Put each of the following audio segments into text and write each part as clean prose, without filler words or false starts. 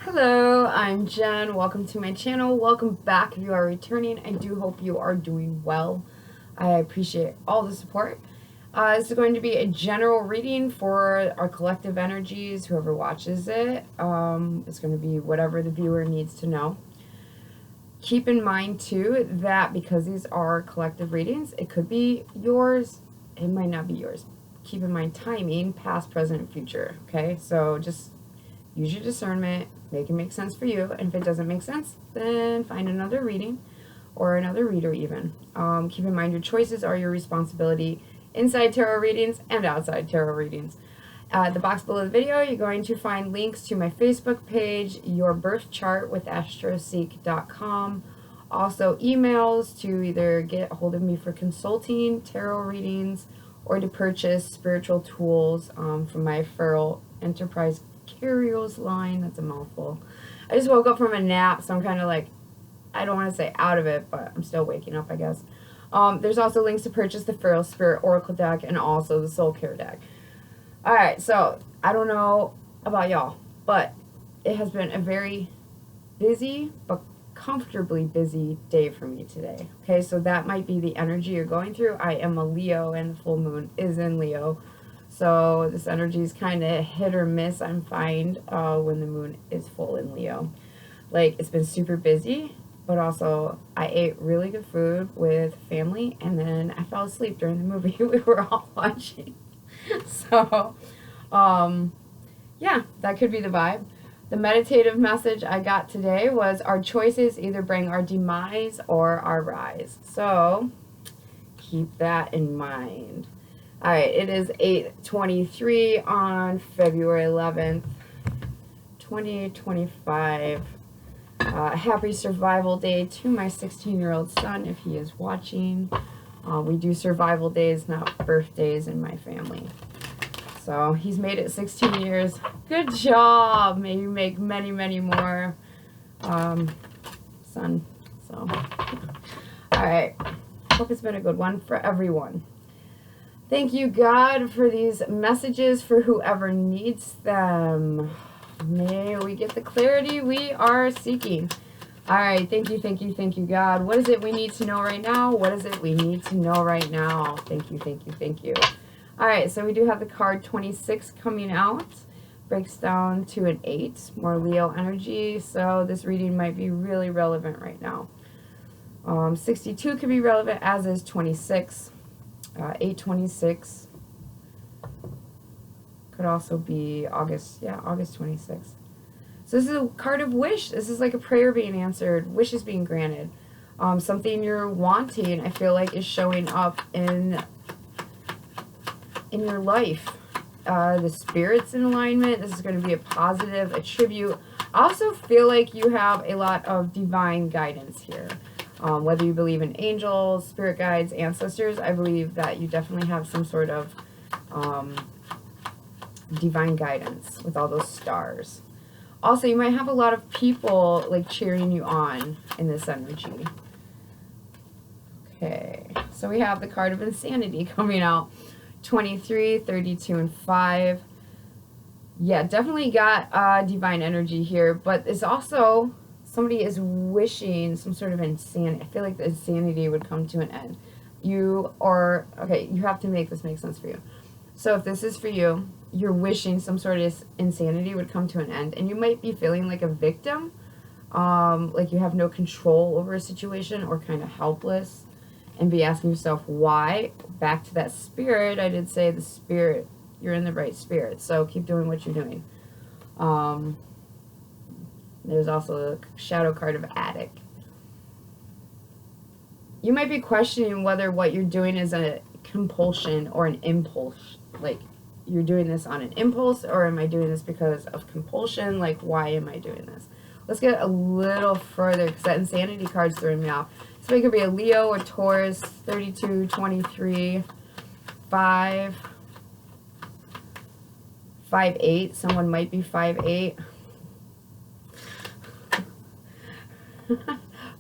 Hello, I'm Jen. Welcome to my channel. Welcome back if you are returning. I do hope you are doing well. I appreciate all the support. This is going to be a general reading for our collective energies, whoever watches it. It's going to be whatever the viewer needs to know. Keep in mind, too, that because these are collective readings, it could be yours, it might not be yours. Keep in mind timing, past, present, and future, okay? So just use your discernment, make it make sense for you, and if it doesn't make sense, then find another reading or another reader even. Keep in mind your choices are your responsibility inside tarot readings and outside tarot readings. At the box below the video, you're going to find links to my Facebook page, your birth chart with astroseek.com, also emails to either get a hold of me for consulting, tarot readings, or to purchase spiritual tools from my Feral Enterprise Curios line. That's a mouthful. I just woke up from a nap, so I'm kind of like, I don't want to say out of it, but I'm still waking up, I guess. There's also links to purchase the FeralSpirit Oracle deck and also the Soul Care deck. Alright, so I don't know about y'all, but it has been a very busy but comfortably busy day for me today. Okay, so that might be the energy you're going through. I am a Leo and the full moon is in Leo. So this energy is kind of hit or miss, I find, when the moon is full in Leo. Like, it's been super busy, but also I ate really good food with family, and then I fell asleep during the movie we were all watching. So, yeah, that could be the vibe. The meditative message I got today was our choices either bring our demise or our rise. So, keep that in mind. Alright, it is 8:23 on February 11th, 2025. Happy survival day to my 16-year-old son if he is watching. We do survival days, not birthdays in my family. So he's made it 16 years. Good job. May you make many, many more, son. So, alright. Hope it's been a good one for everyone. Thank you, God, for these messages for whoever needs them. May we get the clarity we are seeking. All right, thank you, God. What is it we need to know right now? What is it we need to know right now? Thank you. All right, so we do have the card 26 coming out. Breaks down to an 8, more Leo energy. So this reading might be really relevant right now. 62 could be relevant, as is 26. 8/26 could also be August 26th. So this is a card of wish. This is like a prayer being answered, wishes being granted. Something you're wanting, I feel like, is showing up in your life. The spirit's in alignment. This is going to be a positive attribute. I also feel like you have a lot of divine guidance here. Whether you believe in angels, spirit guides, ancestors, I believe that you definitely have some sort of divine guidance with all those stars. Also, you might have a lot of people like cheering you on in this energy. Okay, so we have the card of insanity coming out. 23, 32, and 5. Yeah, definitely got divine energy here, but it's also somebody is wishing some sort of insanity. I feel like the insanity would come to an end. You have to make this make sense for you. So if this is for you, you're wishing some sort of insanity would come to an end, and you might be feeling like a victim, like you have no control over a situation or kind of helpless, and be asking yourself why. Back to that spirit, I did say the spirit, you're in the right spirit, so keep doing what you're doing. There's also a shadow card of addict. You might be questioning whether what you're doing is a compulsion or an impulse. Like, you're doing this on an impulse, or am I doing this because of compulsion? Like, why am I doing this? Let's get a little further, because that insanity card's throwing me off. So it could be a Leo or Taurus, 32, 23, 5, 5'8". Someone might be 5'8".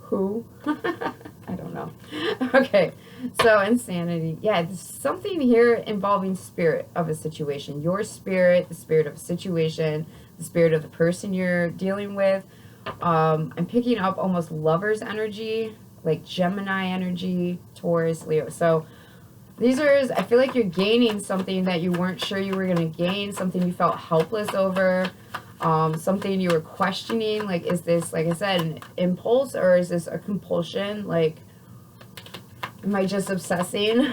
Who? I don't know. Okay, so insanity. Yeah, there's something here involving spirit of a situation. Your spirit, the spirit of a situation, the spirit of the person you're dealing with. I'm picking up almost Lover's energy, like Gemini energy, Taurus, Leo. So these are, I feel like you're gaining something that you weren't sure you were going to gain, something you felt helpless over, something you were questioning. Like, is this, like I said, an impulse, or is this a compulsion? Like, am I just obsessing?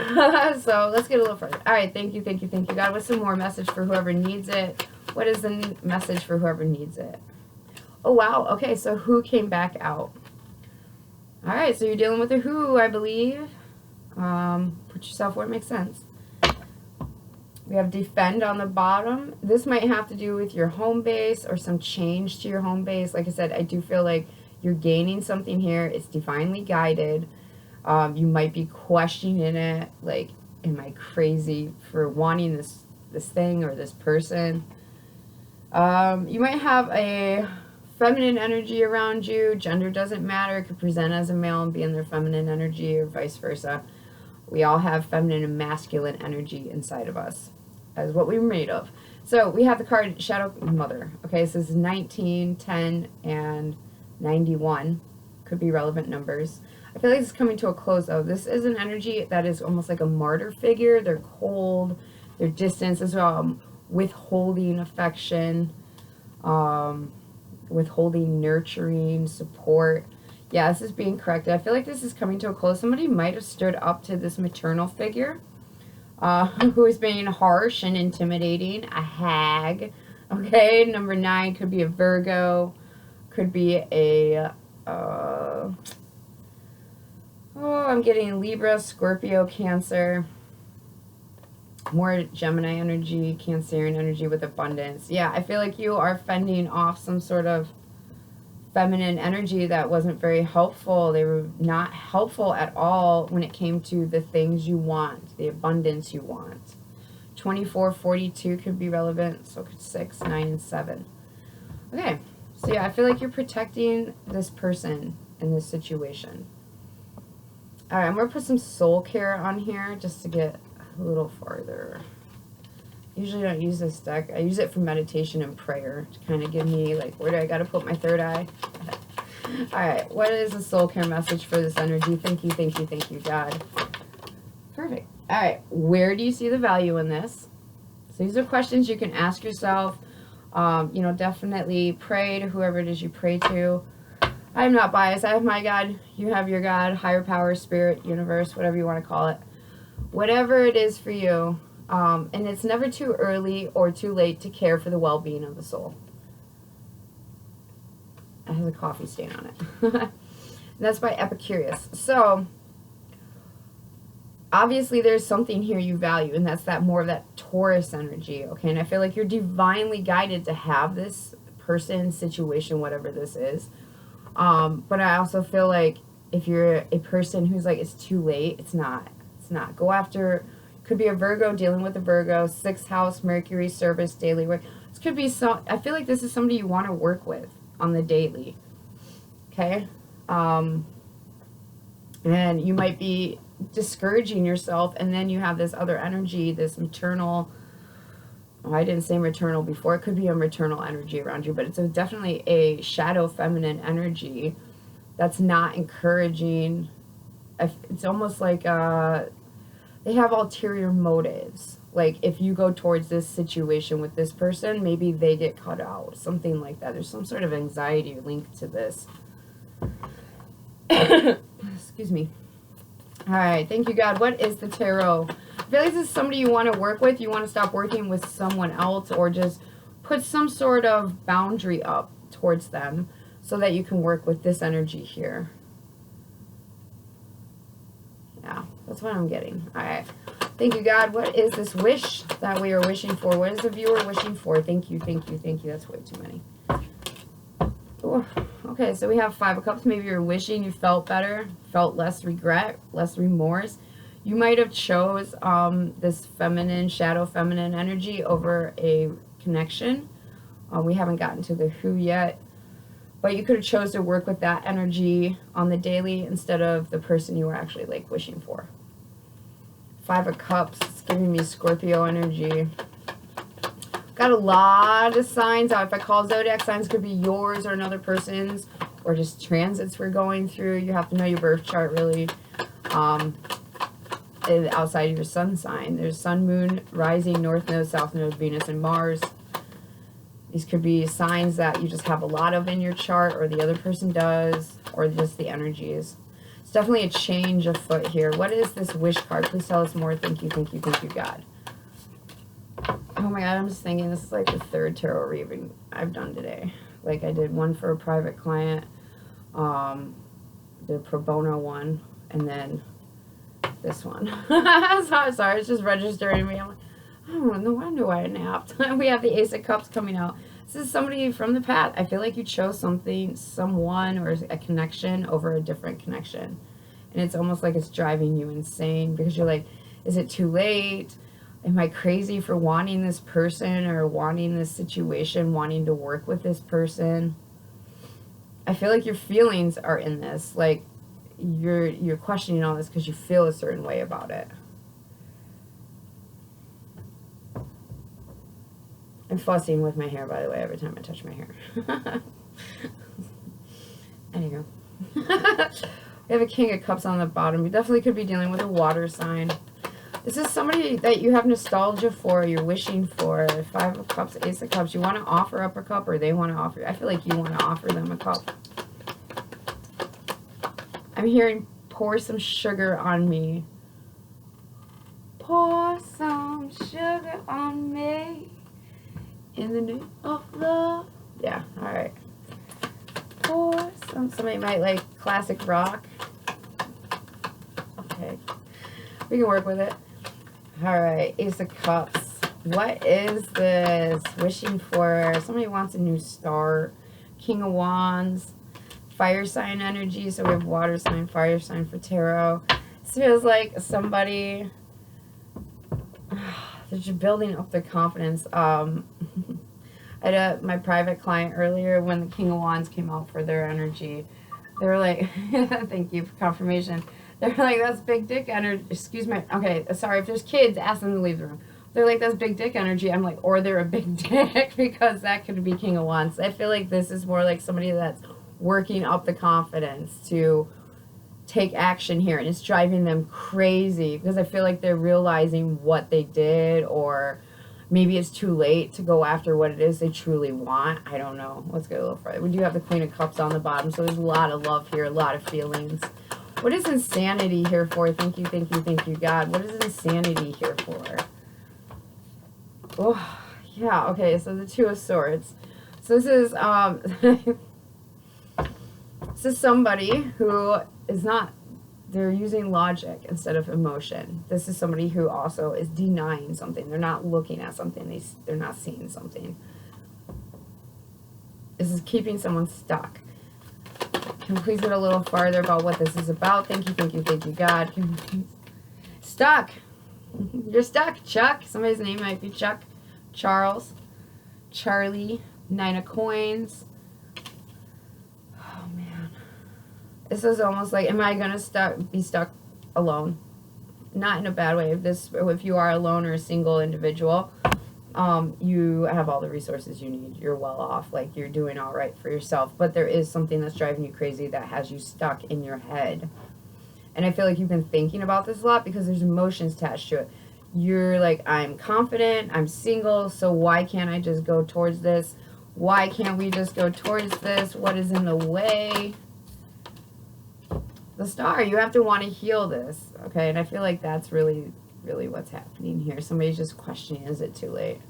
So let's get a little further. All right, thank you, thank you, thank you, God. What's some more message for whoever needs it? What is the message for whoever needs it? Oh, wow. Okay, so who came back out? All right, so you're dealing with a who, I believe. Put yourself where it makes sense. We have defend on the bottom. This might have to do with your home base or some change to your home base. Like I said, I do feel like you're gaining something here. It's divinely guided. You might be questioning it, like, am I crazy for wanting this thing or this person? You might have a feminine energy around you. Gender doesn't matter. It could present as a male and be in their feminine energy, or vice versa. We all have feminine and masculine energy inside of us, as what we're made of. So we have the card Shadow Mother. Okay, so this is 19, 10, and 91. Could be relevant numbers. I feel like it's coming to a close, though. This is an energy that is almost like a martyr figure. They're cold. They're distant as well. Withholding affection. Withholding nurturing, support. Yeah, this is being corrected. I feel like this is coming to a close. Somebody might have stood up to this maternal figure who is being harsh and intimidating. A hag. Okay, number 9 could be a Virgo. Could be a... I'm getting Libra, Scorpio, Cancer. More Gemini energy, Cancerian energy with abundance. Yeah, I feel like you are fending off some sort of feminine energy that wasn't very helpful. They were not helpful at all when it came to the things you want, the abundance you want. 24, 42 could be relevant. So could 6, 9, and 7. Okay, so yeah, I feel like you're protecting this person in this situation. All right, I'm going to put some soul care on here just to get a little farther. Usually don't use this deck. I use it for meditation and prayer to kind of give me, like, where do I got to put my third eye? All right, what is the soul care message for this energy? Thank you, thank you, thank you, God. Perfect. All right, where do you see the value in this? So these are questions you can ask yourself. You know, definitely pray to whoever it is you pray to. I'm not biased. I have my God. You have your God, higher power, spirit, universe, whatever you want to call it. Whatever it is for you. And it's never too early or too late to care for the well-being of the soul. It has a coffee stain on it. That's by Epicurus. So, obviously there's something here you value, and that's that more of that Taurus energy, okay? And I feel like you're divinely guided to have this person, situation, whatever this is. But I also feel like if you're a person who's like, it's too late, it's not. It's not. Go after, could be a Virgo, dealing with a Virgo, 6th house, Mercury, service, daily work. This could be I feel like this is somebody you want to work with on the daily. Okay? And you might be discouraging yourself, and then you have this other energy, this maternal, I didn't say maternal before, it could be a maternal energy around you, but it's definitely a shadow feminine energy that's not encouraging. It's almost like they have ulterior motives. Like, if you go towards this situation with this person, maybe they get cut out, something like that. There's some sort of anxiety linked to this. Excuse me. All right, thank you, God. What is the tarot? I feel like this is somebody you want to work with. You want to stop working with someone else, or just put some sort of boundary up towards them so that you can work with this energy here. Yeah, that's what I'm getting. All right. Thank you, God. What is this wish that we are wishing for? What is the viewer wishing for? Thank you, thank you, thank you. That's way too many. Ooh. Okay, so we have 5 of Cups. Maybe you're wishing you felt better, felt less regret, less remorse. You might have chose this feminine, shadow feminine energy over a connection. We haven't gotten to the who yet. But you could have chose to work with that energy on the daily instead of the person you were actually, like, wishing for. 5 of Cups. It's giving me Scorpio energy. Got a lot of signs out. If I call zodiac signs, could be yours or another person's, or just transits we're going through. You have to know your birth chart, really. Outside of your sun sign, there's sun, moon, rising, north node, south node, Venus, and Mars. These could be signs that you just have a lot of in your chart, or the other person does, or just the energies. It's definitely a change afoot here. What is this wish card? Please tell us more. Thank you, thank you, thank you, God. Oh my God, I'm just thinking this is like the third tarot reading I've done today. Like I did one for a private client, the pro bono one, and then this one. Sorry, it's just registering me. I'm like, oh, no wonder why I napped. We have the Ace of Cups coming out. This is somebody from the past. I feel like you chose something, someone, or a connection over a different connection. And it's almost like it's driving you insane because you're like, is it too late? Am I crazy for wanting this person or wanting this situation, wanting to work with this person? I feel like your feelings are in this. Like, you're questioning all this because you feel a certain way about it. I'm fussing with my hair, by the way, every time I touch my hair. Anywho. We have a King of Cups on the bottom. You definitely could be dealing with a water sign. This is somebody that you have nostalgia for, you're wishing for. Five of Cups, Ace of Cups. You want to offer up a cup, or they want to offer. I feel like you want to offer them a cup. I'm hearing pour some sugar on me. Pour some sugar on me. In the name of love. Yeah, alright. Pour some. Somebody might like classic rock. Okay. We can work with it. Alright, Ace of Cups. What is this? Wishing for. Somebody wants a new start. King of Wands. Fire sign energy. So we have water sign, fire sign for tarot. This feels like somebody. They're just building up their confidence. I had my private client earlier when the King of Wands came out for their energy. They were like, thank you for confirmation. They're like, that's big dick energy. Excuse me. Okay, sorry. If there's kids, ask them to leave the room. They're like, that's big dick energy. I'm like, or they're a big dick, because that could be King of Wands. I feel like this is more like somebody that's working up the confidence to take action here, and it's driving them crazy because I feel like they're realizing what they did, or maybe it's too late to go after what it is they truly want. I don't know. Let's go a little further. We do have the Queen of Cups on the bottom, so there's a lot of love here, a lot of feelings. What is insanity here for? Thank you, thank you, thank you, God. What is insanity here for? Oh, yeah, okay, so the Two of Swords. So this is, this is somebody who is not, they're using logic instead of emotion. This is somebody who also is denying something. They're not looking at something. They're not seeing something. This is keeping someone stuck. Can we please get a little farther about what this is about? Thank you, thank you, thank you, God. Can we please? Stuck. You're stuck, Chuck. Somebody's name might be Chuck. Charles. Charlie. 9 of Coins. Oh, man. This is almost like, am I going to be stuck alone? Not in a bad way. If you are alone or a single individual, you have all the resources you need. You're well off. Like, you're doing all right for yourself. But there is something that's driving you crazy that has you stuck in your head. And I feel like you've been thinking about this a lot because there's emotions attached to it. You're like, I'm confident, I'm single, so why can't I just go towards this? Why can't we just go towards this? What is in the way? The Star, you have to want to heal this, okay? And I feel like that's really, really what's happening here. Somebody's just questioning, is it too late?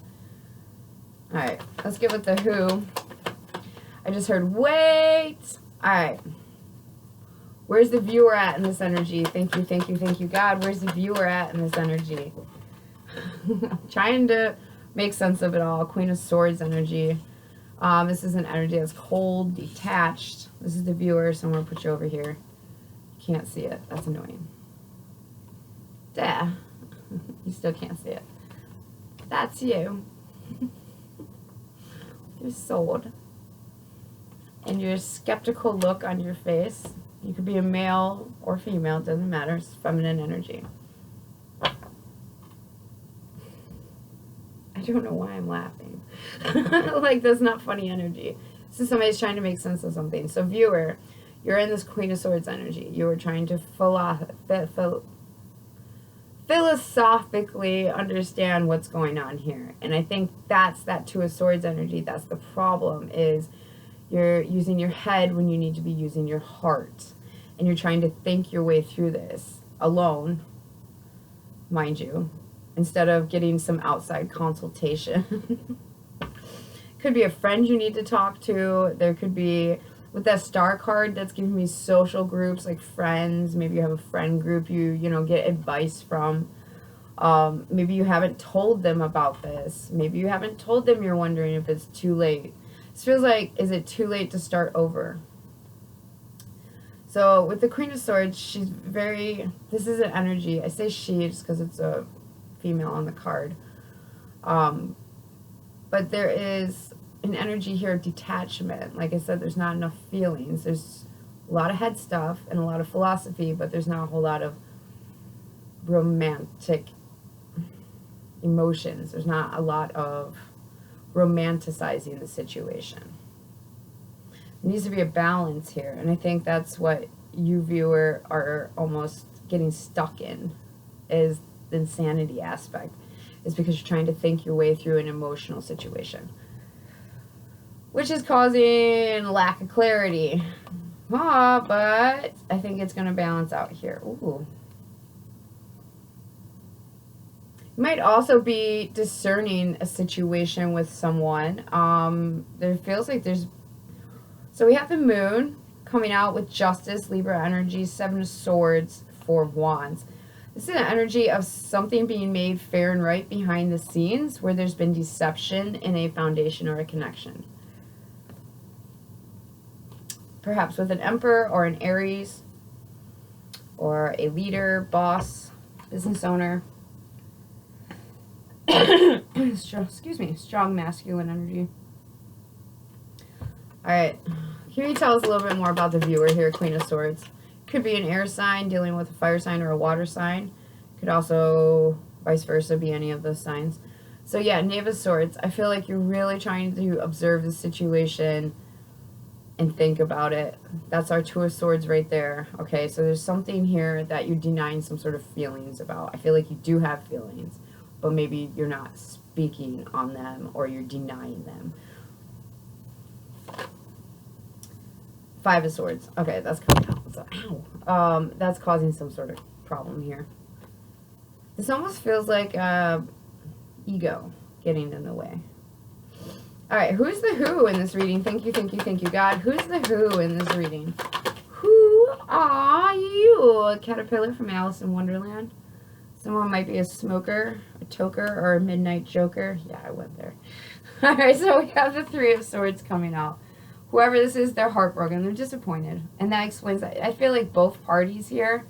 All right, let's get with the Who. I just heard, wait. All right. Where's the viewer at in this energy? Thank you, thank you, thank you, God. Where's the viewer at in this energy? Trying to make sense of it all. Queen of Swords energy. This is an energy that's cold, detached. This is the viewer, so I'm going to put you over here. Can't see it. That's annoying. Duh. You still can't see it. That's you. Your sword. And your skeptical look on your face. You could be a male or female, it doesn't matter. It's feminine energy. I don't know why I'm laughing. Like, that's not funny energy. So somebody's trying to make sense of something. So viewer, you're in this Queen of Swords energy. You are trying to philosophically understand what's going on here. And I think that's that Two of Swords energy. That's the problem, is you're using your head when you need to be using your heart. And you're trying to think your way through this alone, mind you, instead of getting some outside consultation. Could be a friend you need to talk to. There could be, with that star card, that's giving me social groups, like friends. Maybe you have a friend group you know, get advice from. Maybe you haven't told them about this. Maybe you haven't told them you're wondering if it's too late. This feels like, is it too late to start over? So with the Queen of Swords, she's very, this is an energy. I say she just because it's a female on the card. But there is an energy here of detachment. Like I said, there's not enough feelings. There's a lot of head stuff and a lot of philosophy, but there's not a whole lot of romantic emotions. There's not a lot of romanticizing the situation. There needs to be a balance here, and I think that's what you, viewer, are almost getting stuck in, is the insanity aspect. Is because you're trying to think your way through an emotional situation, which is causing lack of clarity. But I think it's going to balance out here. Ooh. You might also be discerning a situation with someone. There feels like there's... So we have the moon coming out with justice, Libra energy, 7 of Swords, 4 of Wands. This is an energy of something being made fair and right behind the scenes where there's been deception in a foundation or a connection. Perhaps with an Emperor or an Aries or a leader, boss, business owner. Excuse me, strong masculine energy. Alright, can you tell us a little bit more about the viewer here, Queen of Swords? Could be an air sign dealing with a fire sign or a water sign. Could also, vice versa, be any of those signs. So yeah, Knave of Swords. I feel like you're really trying to observe the situation and think about it. That's our Two of Swords right there. Okay, so there's something here that you're denying some sort of feelings about. I feel like you do have feelings, but maybe you're not speaking on them or you're denying them. 5 of Swords. Okay, that's coming out. So, ow. That's causing some sort of problem here. This almost feels like ego getting in the way. Alright, who's the who in this reading? Thank you, God. Who's the who in this reading? Who are you? A caterpillar from Alice in Wonderland. Someone might be a smoker, a toker, or a midnight joker. Yeah, I went there. Alright, so we have the 3 of Swords coming out. Whoever this is, they're heartbroken. They're disappointed. And that explains that. I feel like both parties here,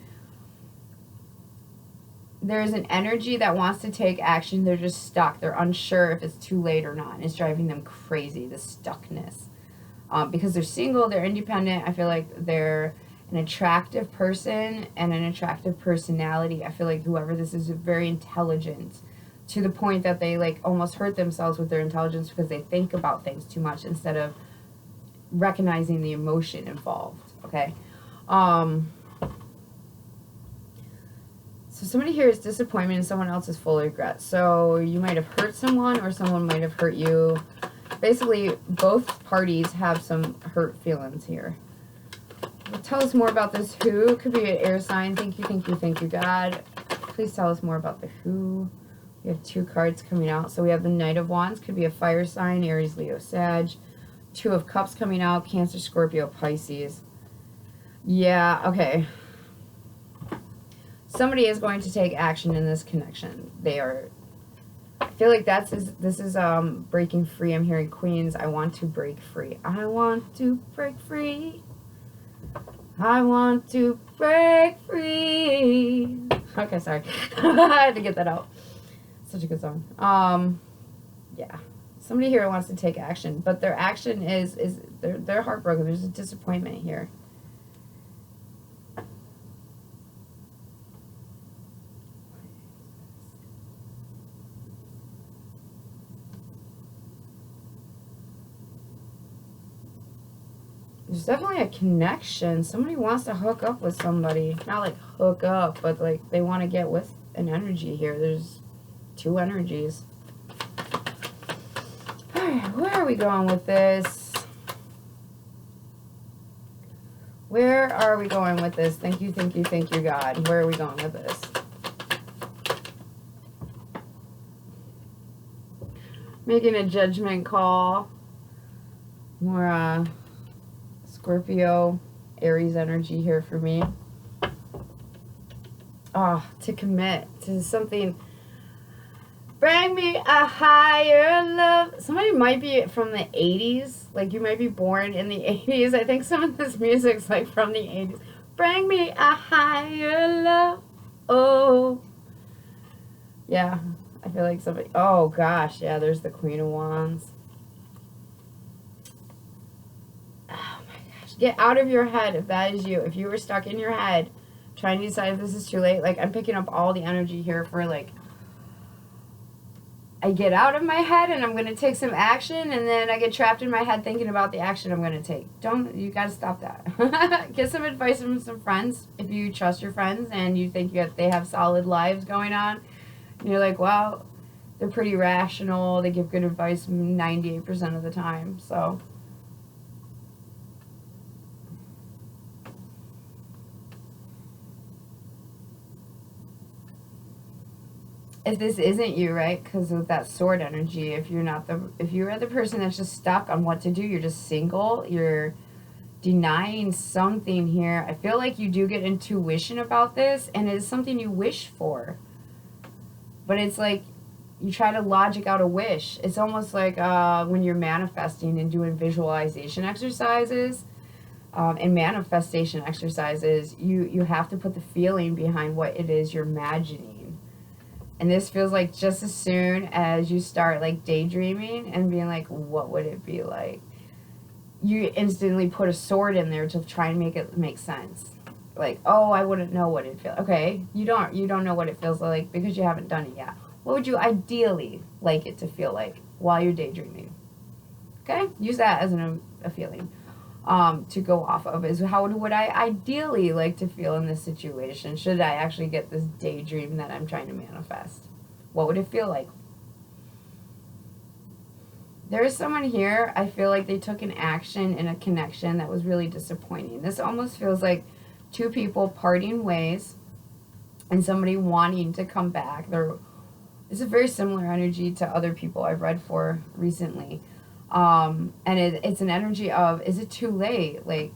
there's an energy that wants to take action. They're just stuck. They're unsure if it's too late or not. And it's driving them crazy, the stuckness. Because they're single, they're independent. I feel like they're an attractive person and an attractive personality. I feel like whoever this is very intelligent, to the point that they like almost hurt themselves with their intelligence because they think about things too much instead of recognizing the emotion involved. Okay, so somebody here is disappointment and someone else is full of regret. So you might have hurt someone or someone might have hurt you. Basically, both parties have some hurt feelings here. Tell us more about this who. It could be an air sign. Thank you, God. Please tell us more about the who. We have 2 cards coming out. So we have the Knight of Wands. Could be a fire sign, Aries, Leo, Sag. 2 of Cups coming out, Cancer, Scorpio, Pisces. Yeah, okay. Somebody is going to take action in this connection. They are, I feel like this is breaking free. I'm hearing Queens. I want to break free. I want to break free. I want to break free. Okay, sorry. I had to get that out. Such a good song. Yeah. Somebody here wants to take action, but their action is they're heartbroken. There's a disappointment here. There's definitely a connection. Somebody wants to hook up with somebody. Not like hook up, but like they want to get with an energy here. There's two energies. Alright, where are we going with this? Where are we going with this? Thank you, thank you, thank you, God. Where are we going with this? Making a judgment call. More, Scorpio, Aries energy here for me. To commit to something. Bring me a higher love. Somebody might be from the 80s. Like, you might be born in the 80s. I think some of this music's, like, from the 80s. Bring me a higher love. Oh. Yeah. I feel like somebody... Oh, gosh. Yeah, there's the Queen of Wands. Get out of your head if that is you. If you were stuck in your head trying to decide if this is too late, like, I'm picking up all the energy here for, like, I get out of my head and I'm going to take some action, and then I get trapped in my head thinking about the action I'm going to take. You got to stop that. Get some advice from some friends if you trust your friends and you think they have solid lives going on. And you're like, well, they're pretty rational. They give good advice 98% of the time. So... if this isn't you, right? Because with that sword energy, if you're the person that's just stuck on what to do, you're just single, you're denying something here. I feel like you do get intuition about this, and it is something you wish for. But it's like you try to logic out a wish. It's almost like when you're manifesting and doing visualization exercises and manifestation exercises, you have to put the feeling behind what it is you're imagining. And this feels like just as soon as you start, like, daydreaming and being like, what would it be like? You instantly put a sword in there to try and make it make sense. Like, oh, I wouldn't know what it feels. Okay, you don't know what it feels like because you haven't done it yet. What would you ideally like it to feel like while you're daydreaming? Okay, use that as a feeling to go off of. Is how would I ideally like to feel in this situation? Should I actually get this daydream that I'm trying to manifest? What would it feel like? There is someone here, I feel like they took an action in a connection that was really disappointing. This almost feels like two people parting ways and somebody wanting to come back. It's a very similar energy to other people I've read for recently. And it's an energy of, is it too late? Like,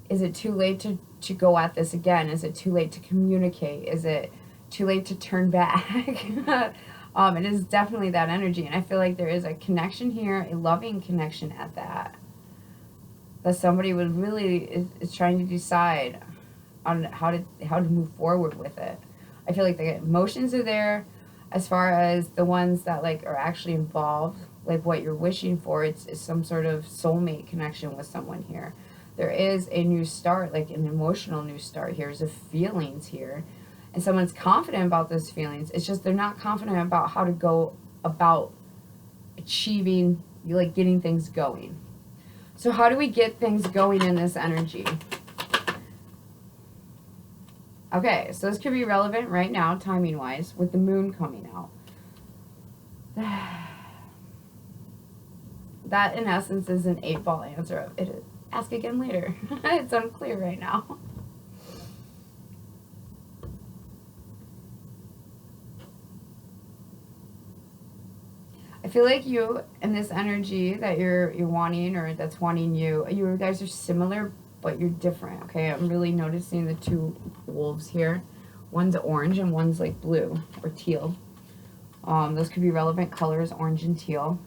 is it too late to go at this again? Is it too late to communicate? Is it too late to turn back? It is definitely that energy. And I feel like there is a connection here, a loving connection at that somebody would really is trying to decide on how to move forward with it. I feel like the emotions are there as far as the ones that, like, are actually involved. Like, what you're wishing for, it's some sort of soulmate connection with someone here. There is a new start, like an emotional new start here. There's a feelings here. And someone's confident about those feelings. It's just they're not confident about how to go about achieving, like, getting things going. So how do we get things going in this energy? Okay, so this could be relevant right now, timing-wise, with the moon coming out. That, in essence, is an 8-ball answer of it. Ask again later. It's unclear right now. I feel like you and this energy that you're wanting, or that's wanting you guys are similar, but you're different. Okay, I'm really noticing the two wolves here. One's orange and one's like blue or teal. Those could be relevant colors, orange and teal.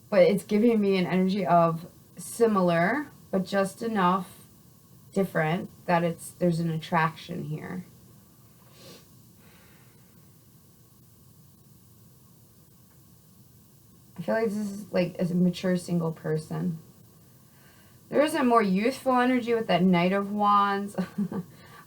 But it's giving me an energy of similar, but just enough different that there's an attraction here. I feel like this is like a mature single person. There is a more youthful energy with that Knight of Wands.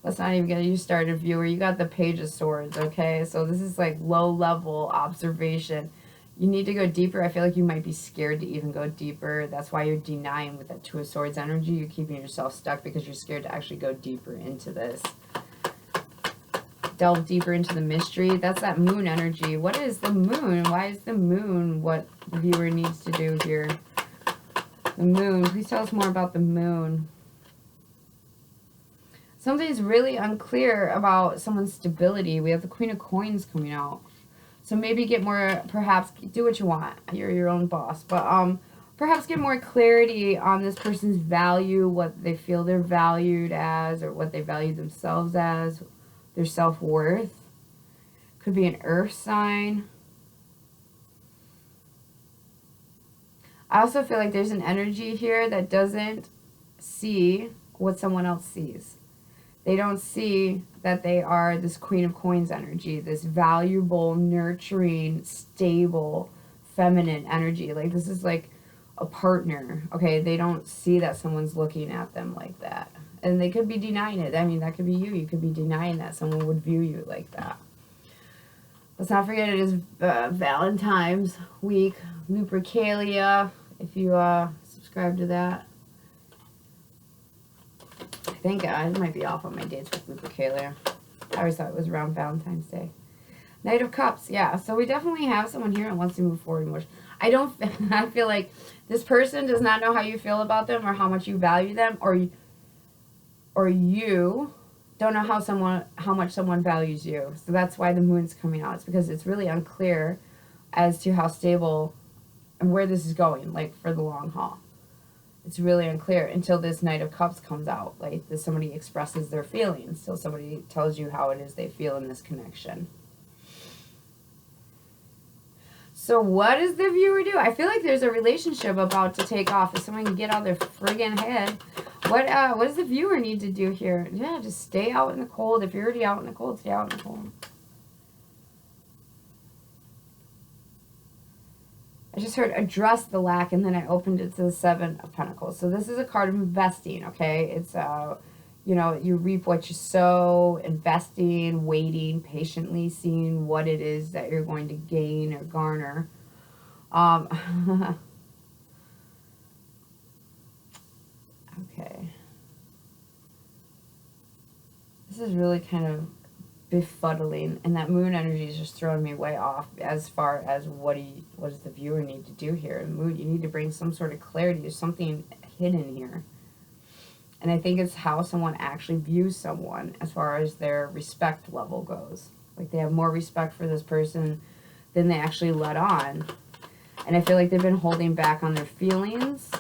Let's not even get you started, viewer. You got the Page of Swords, okay? So this is like low-level observation. You need to go deeper. I feel like you might be scared to even go deeper. That's why you're denying with that Two of Swords energy. You're keeping yourself stuck because you're scared to actually go deeper into this. Delve deeper into the mystery. That's that moon energy. What is the moon? Why is the moon what the viewer needs to do here? The moon. Please tell us more about the moon. Something's really unclear about someone's stability. We have the Queen of Coins coming out. So maybe get more, perhaps do what you want. You're your own boss. But perhaps get more clarity on this person's value, what they feel they're valued as, or what they value themselves as, their self-worth. Could be an earth sign. I also feel like there's an energy here that doesn't see what someone else sees. They don't see that they are this Queen of Coins energy, this valuable, nurturing, stable, feminine energy. Like, this is like a partner, okay? They don't see that someone's looking at them like that. And they could be denying it. I mean, that could be you. You could be denying that someone would view you like that. Let's not forget it is Valentine's week. Lupercalia, if you subscribe to that. I think I might be off on my dates with Lupercalia. I always thought it was around Valentine's Day. Knight of Cups, yeah. So we definitely have someone here that wants to move forward more. I feel like this person does not know how you feel about them or how much you value them, or you don't know how much someone values you. So that's why the moon's coming out. It's because it's really unclear as to how stable and where this is going, like, for the long haul. It's really unclear until this Knight of Cups comes out. Like, somebody expresses their feelings, till somebody tells you how it is they feel in this connection. So what does the viewer do? I feel like there's a relationship about to take off. If someone can get out their friggin' head. What does the viewer need to do here? Yeah, just stay out in the cold. If you're already out in the cold, stay out in the cold. I just heard address the lack, and then I opened it to the Seven of Pentacles. So this is a card of investing, okay? It's, you know, you reap what you sow, investing, waiting, patiently seeing what it is that you're going to gain or garner. Okay. This is really kind of befuddling, and that moon energy is just throwing me way off as far as what does the viewer need to do here. Moon, you need to bring some sort of clarity. There's something hidden here. And I think it's how someone actually views someone as far as their respect level goes. Like, they have more respect for this person than they actually let on. And I feel like they've been holding back on their feelings.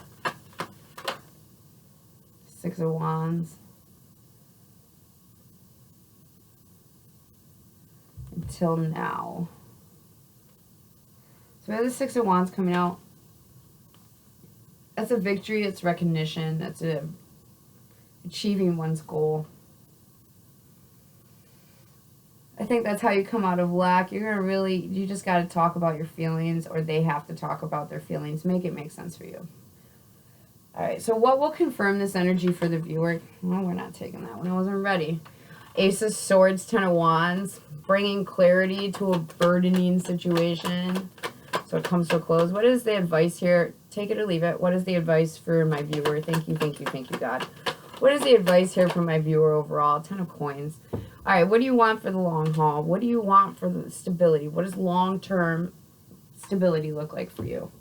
Six of Wands. Until now. So we have the Six of Wands coming out. That's a victory. It's recognition. That's achieving one's goal. I think that's how you come out of lack. You're going to really, you just got to talk about your feelings, or they have to talk about their feelings. Make it make sense for you. All right, so what will confirm this energy for the viewer? Well, we're not taking that one. I wasn't ready. Ace of Swords, Ten of Wands, bringing clarity to a burdening situation. So it comes to a close. What is the advice here? Take it or leave it. What is the advice for my viewer? Thank you, thank you, thank you, God. What is the advice here for my viewer overall? 10 of Coins. All right, what do you want for the long haul? What do you want for the stability? What does long-term stability look like for you?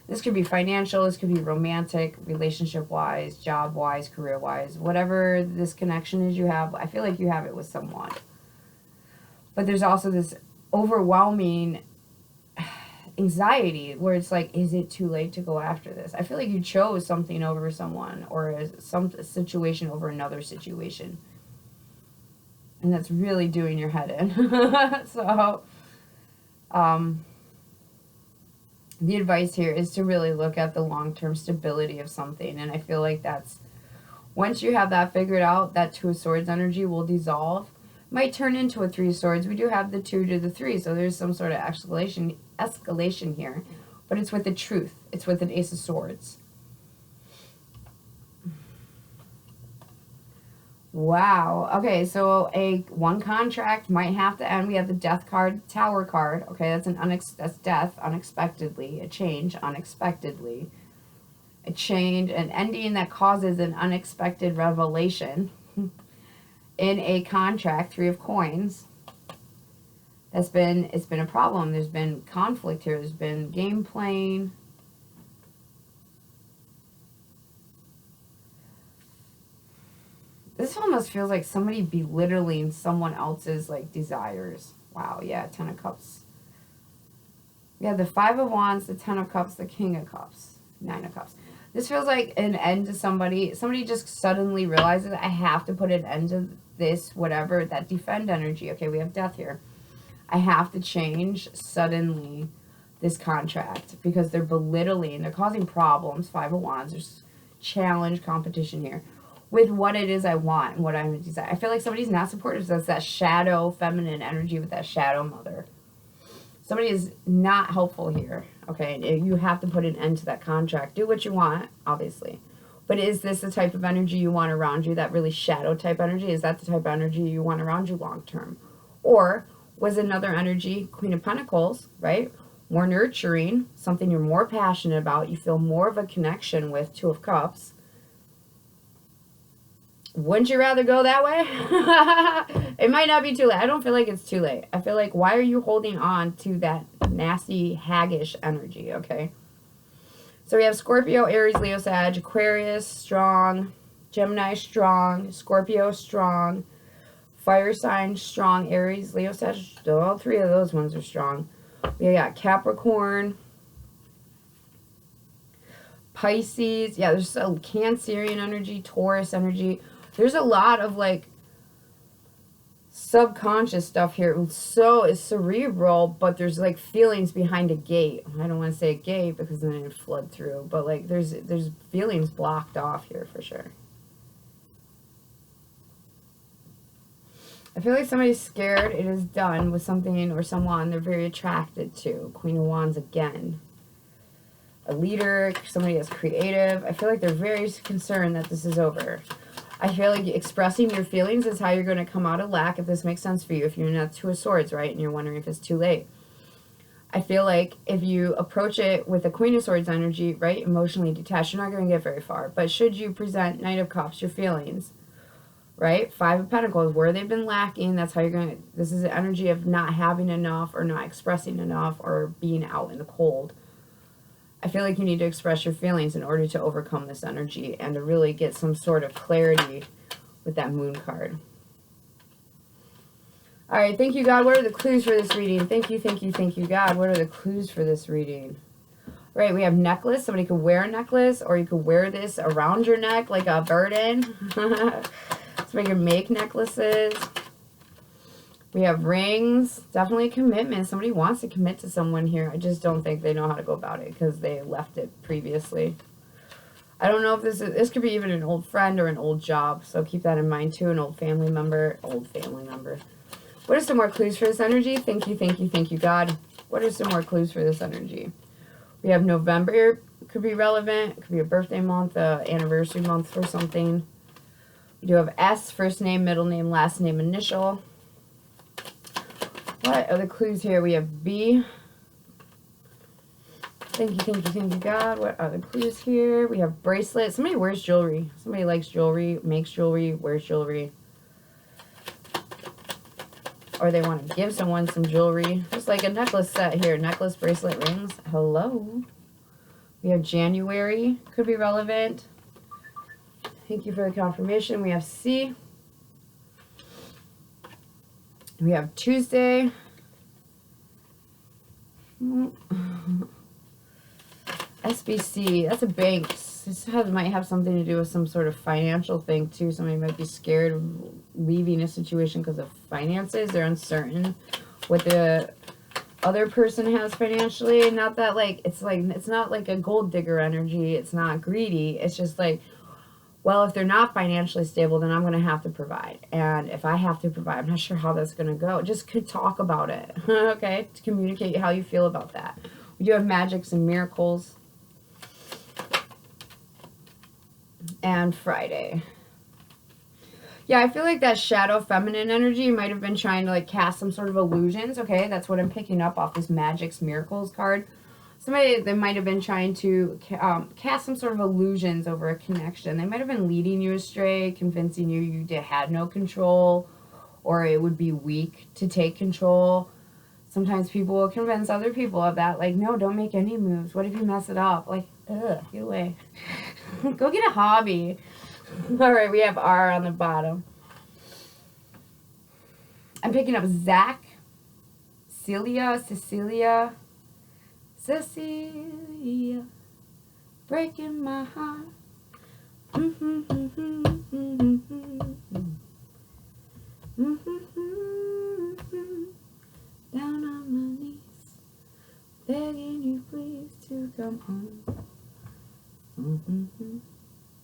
This could be financial, this could be romantic, relationship-wise, job-wise, career-wise. Whatever this connection is you have, I feel like you have it with someone. But there's also this overwhelming anxiety where it's like, is it too late to go after this? I feel like you chose something over someone, or some situation over another situation. And that's really doing your head in. So, the advice here is to really look at the long-term stability of something. And I feel like that's, once you have that figured out, that Two of Swords energy will dissolve. Might turn into a Three of Swords. We do have the 2 to the 3, so there's some sort of escalation here. But it's with the truth. It's with an Ace of Swords. Wow. Okay, so one contract might have to end. We have the death card, tower card. Okay, that's death unexpectedly, a change unexpectedly, a change, an ending that causes an unexpected revelation in a contract. Three of coins. It's been a problem. There's been conflict here. There's been game playing. This almost feels like somebody belittling someone else's, like, desires. Wow, yeah, 10 of Cups. We have the 5 of Wands, the 10 of Cups, the King of Cups, 9 of Cups. This feels like an end to somebody. Somebody just suddenly realizes, I have to put an end to this, whatever, that defend energy. Okay, we have death here. I have to change suddenly this contract because they're belittling. They're causing problems. 5 of Wands. There's challenge, competition here with what it is I want and what I'm desire. I feel like somebody's not supportive. That's that shadow feminine energy with that shadow mother. Somebody is not helpful here. Okay, you have to put an end to that contract. Do what you want, obviously. But is this the type of energy you want around you, that really shadow type energy? Is that the type of energy you want around you long term? Or was another energy, Queen of Pentacles, right? More nurturing, something you're more passionate about, you feel more of a connection with, 2 of Cups. Wouldn't you rather go that way? It might not be too late. I don't feel like it's too late. I feel like, why are you holding on to that nasty, haggish energy, okay? So we have Scorpio, Aries, Leo, Sag, Aquarius, strong. Gemini, strong. Scorpio, strong. Fire sign, strong. Aries, Leo, Sag, all 3 of those ones are strong. We got Capricorn. Pisces. Yeah, there's a Cancerian energy, Taurus energy. There's a lot of, like, subconscious stuff here. So it's cerebral, but there's, like, feelings behind a gate. I don't want to say a gate because then it'd flood through. But, like, there's feelings blocked off here for sure. I feel like somebody's scared it is done with something or someone they're very attracted to. Queen of Wands again. A leader, somebody that's creative. I feel like they're very concerned that this is over. I feel like expressing your feelings is how you're going to come out of lack, if this makes sense for you. If you're not 2 of Swords, right, and you're wondering if it's too late. I feel like if you approach it with a Queen of Swords energy, right, emotionally detached, you're not going to get very far. But should you present Knight of Cups, your feelings, right, 5 of Pentacles, where they've been lacking, that's how you're going to, this is the energy of not having enough or not expressing enough or being out in the cold. I feel like you need to express your feelings in order to overcome this energy and to really get some sort of clarity with that Moon card. All right, thank you, God. What are the clues for this reading? Thank you, thank you, thank you, God. What are the clues for this reading? All right, we have necklace. Somebody could wear a necklace, or you could wear this around your neck like a burden. Somebody can make necklaces. We have rings. Definitely commitment. Somebody wants to commit to someone here. I just don't think they know how to go about it because they left it previously. I don't know if this could be even an old friend or an old job. So keep that in mind too. An old family member. Old family member. What are some more clues for this energy? Thank you, thank you, thank you, God. What are some more clues for this energy? We have November. Could be relevant. It could be a birthday month, anniversary month for something. We do have S, first name, middle name, last name, initial. What are the clues here? We have B. Thank you, thank you, thank you, God. What are the clues here? We have bracelet. Somebody wears jewelry. Somebody likes jewelry, makes jewelry, wears jewelry. Or they want to give someone some jewelry. Just like a necklace set here. Necklace, bracelet, rings. Hello. We have January. Could be relevant. Thank you for the confirmation. We have C. We have Tuesday. SBC. That's a bank. This might have something to do with some sort of financial thing too. Somebody might be scared of leaving a situation because of finances. They're uncertain what the other person has financially. Not that it's not like a gold digger energy. It's not greedy. It's just like, well, if they're not financially stable, then I'm going to have to provide. And if I have to provide, I'm not sure how that's going to go. Just could talk about it, okay? To communicate how you feel about that. We do have magics and miracles. And Friday. Yeah, I feel like that shadow feminine energy might have been trying to like cast some sort of illusions. Okay, that's what I'm picking up off this Magic's Miracles card. Somebody that might have been trying to cast some sort of illusions over a connection. They might have been leading you astray, convincing you had no control, or it would be weak to take control. Sometimes people will convince other people of that. Like, no, don't make any moves. What if you mess it up? Like, ugh, get away. Go get a hobby. All right, we have R on the bottom. I'm picking up Zach, Cecilia, breaking my heart. Down on my knees, begging you please to come home.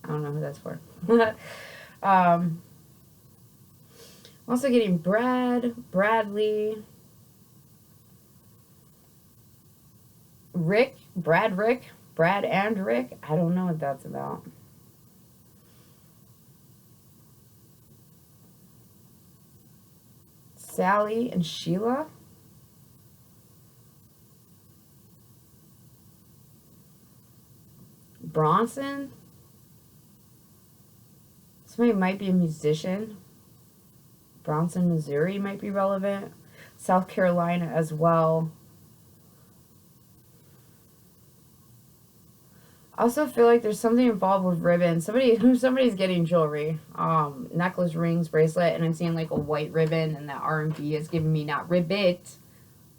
I don't know who that's for. I'm also getting Bradley, Rick, Brad and Rick. I don't know what that's about. Sally and Sheila. Bronson. Somebody might be a musician. Bronson, Missouri might be relevant. South Carolina as well. I also feel like there's something involved with ribbon. Somebody's getting jewelry. Necklace, rings, bracelet, and I'm seeing like a white ribbon, and that R&B is giving me not ribbit,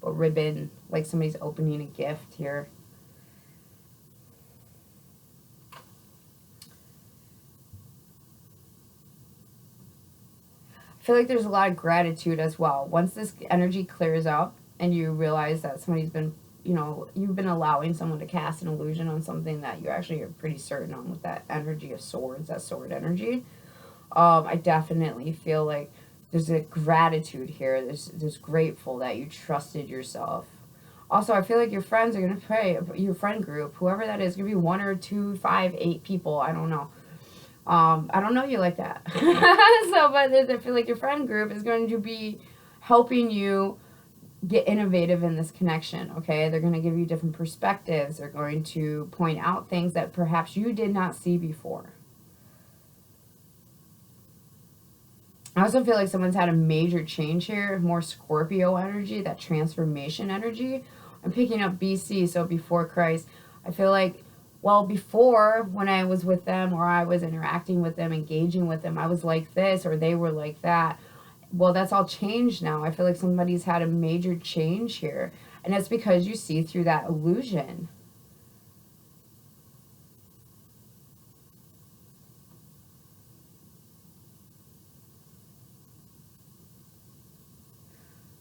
but ribbon. Like somebody's opening a gift here. I feel like there's a lot of gratitude as well. Once this energy clears up and you realize that somebody's been, you know, you've been allowing someone to cast an illusion on something that you actually are pretty certain on with that energy of swords, that sword energy. I definitely feel like there's a gratitude here. There's grateful that you trusted yourself. Also, I feel like your friends are going to pray, your friend group, whoever that is, going to be 1 or 2, 5, 8 people. I don't know. I don't know you like that. But I feel like your friend group is going to be helping you get innovative in this connection, okay? They're going to give you different perspectives. They're going to point out things that perhaps you did not see before. I also feel like someone's had a major change here, more Scorpio energy, that transformation energy. I'm picking up BC, so before Christ. I feel like, well, before, when I was with them or I was interacting with them, engaging with them, I was like this or they were like that. Well, that's all changed now. I feel like somebody's had a major change here. And it's because you see through that illusion.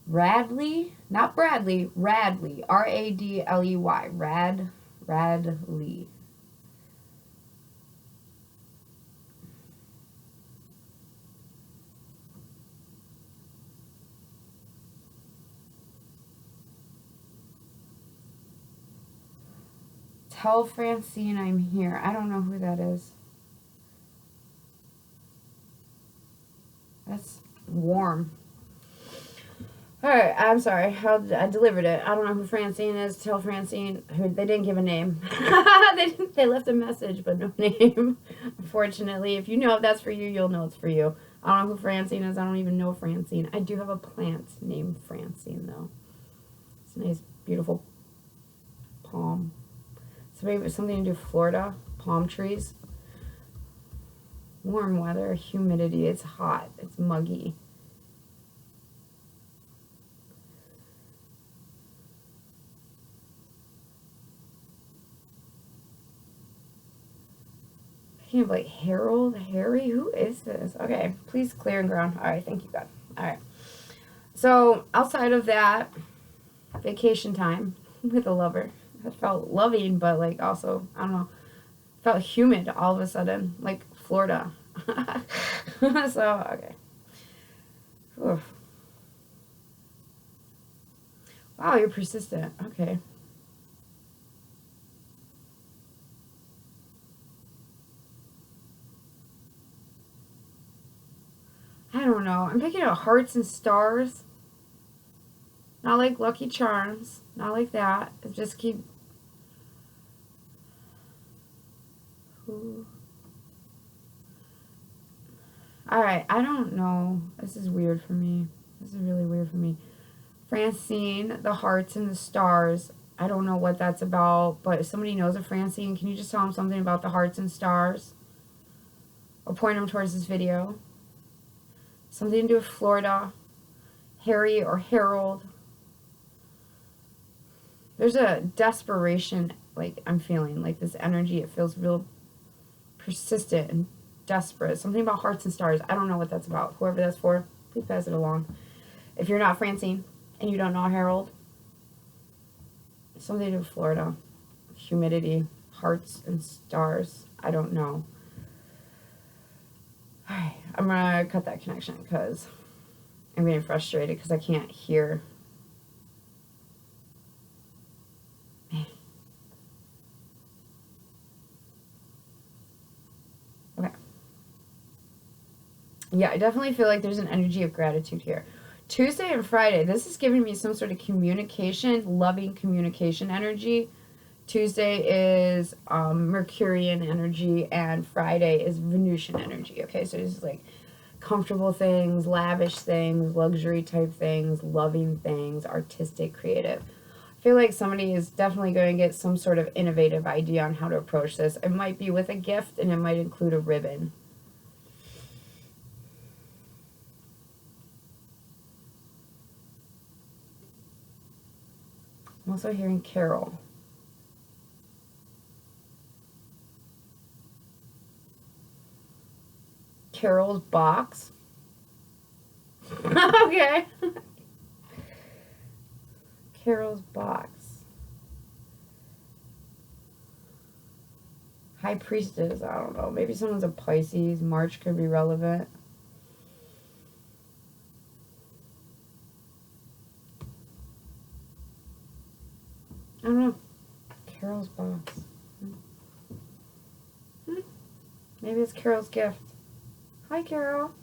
Radley, not Bradley, Radley, R-A-D-L-E-Y, Radley. Tell Francine I'm here. I don't know who that is. That's warm. Alright, I'm sorry. I delivered it. I don't know who Francine is. Tell Francine. They didn't give a name. They left a message, but no name. Unfortunately, if you know if that's for you, you'll know it's for you. I don't know who Francine is. I don't even know Francine. I do have a plant named Francine, though. It's a nice, beautiful palm. Something to do with Florida. Palm trees. Warm weather, humidity. It's hot. It's muggy. Can't like Harry, who is this? Okay, please clear and ground. All right, thank you, God. All right. So outside of that, vacation time with a lover. It felt loving, but like also, I don't know, felt humid all of a sudden, like Florida. So, okay. Oof. Wow, you're persistent. Okay. I don't know. I'm picking up hearts and stars. Not like Lucky Charms. Not like that. It just keep... Alright, I don't know. This is weird for me. This is really weird for me. Francine, the hearts and the stars. I don't know what that's about, but if somebody knows of Francine, can you just tell them something about the hearts and stars? Or point them towards this video. Something to do with Florida. Harry or Harold. There's a desperation, like, I'm feeling. Like, this energy, it feels real persistent and desperate. Something about hearts and stars. I don't know what that's about. Whoever that's for, please pass it along. If you're not Francine and you don't know Harold, something to do with Florida. Humidity, hearts and stars. I don't know. Alright, I'm going to cut that connection because I'm getting frustrated because I can't hear. Okay. Yeah, I definitely feel like there's an energy of gratitude here. Tuesday and Friday, this is giving me some sort of communication, loving communication energy. Tuesday is Mercurian energy, and Friday is Venusian energy. Okay, so this is like comfortable things, lavish things, luxury type things, loving things, artistic, creative. I feel like somebody is definitely going to get some sort of innovative idea on how to approach this. It might be with a gift, and it might include a ribbon. I'm also hearing Carol. Carol's box. Okay. Carol's box. High Priestess. I don't know. Maybe someone's a Pisces. March could be relevant. I don't know. Carol's box. Maybe it's Carol's gift. Hi, Carol.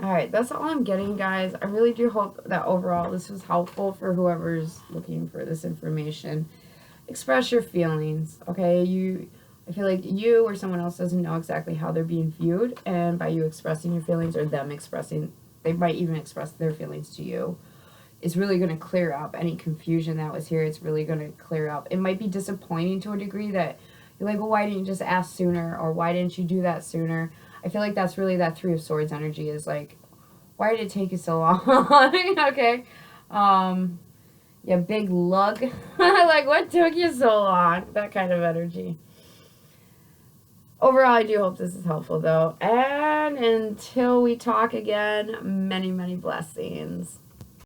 Alright, that's all I'm getting, guys. I really do hope that overall this was helpful for whoever's looking for this information. Express your feelings, okay? I feel like you or someone else doesn't know exactly how they're being viewed, and by you expressing your feelings or them expressing, they might even express their feelings to you, it's really going to clear up any confusion that was here. It's really going to clear up. It might be disappointing to a degree that you're like, well, why didn't you just ask sooner, or why didn't you do that sooner? I feel like that's really that Three of Swords energy is like, why did it take you so long? Okay. Yeah, big lug. Like, what took you so long? That kind of energy. Overall, I do hope this is helpful, though. And until we talk again, many, many blessings.